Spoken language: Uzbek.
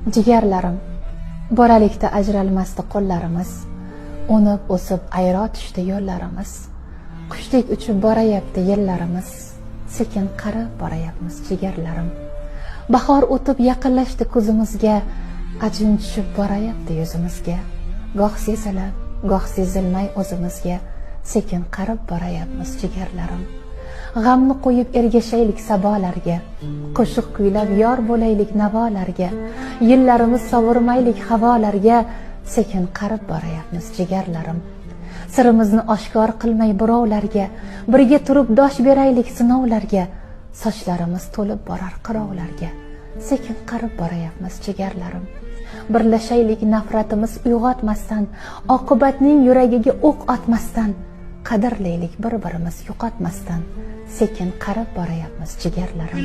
Jigarlarim, bolalikda ajralmasdi qo'llarimiz, o'nib o'sib ayro tushdi yo'llarimiz. Qushdek uchib borayapti yillarimiz, sekin qarib borayapmiz jigarlarim. Bahor o'tib yaqinlashdi ko'zimizga, ajin tushib borayapti yuzimizga. Goh sezilib, goh sezilmay o'zimizga, sekin qarib borayapmiz jigarlarim. G'amni qo'yib ergashaylik sabolarga, qo'shiq kuylab yor bo'laylik navolarga, yillarimiz sovurmaylik havolarga, sekin qarib borayapmiz jigarlarim. Sirimizni oshkor qilmay birovlarga, birga turib dosh beraylik sinovlarga, sochlarimiz to'lib borar qirovlarga, sekin qarib borayapmiz jigarlarim. Birlashaylik nafratimiz uyg'otmasdan, oqibatning yuragiga o'q otmasdan, qadrlaylik bir-birimiz yo'qotmasdan, sekin qarib borayapmiz jigarlarim.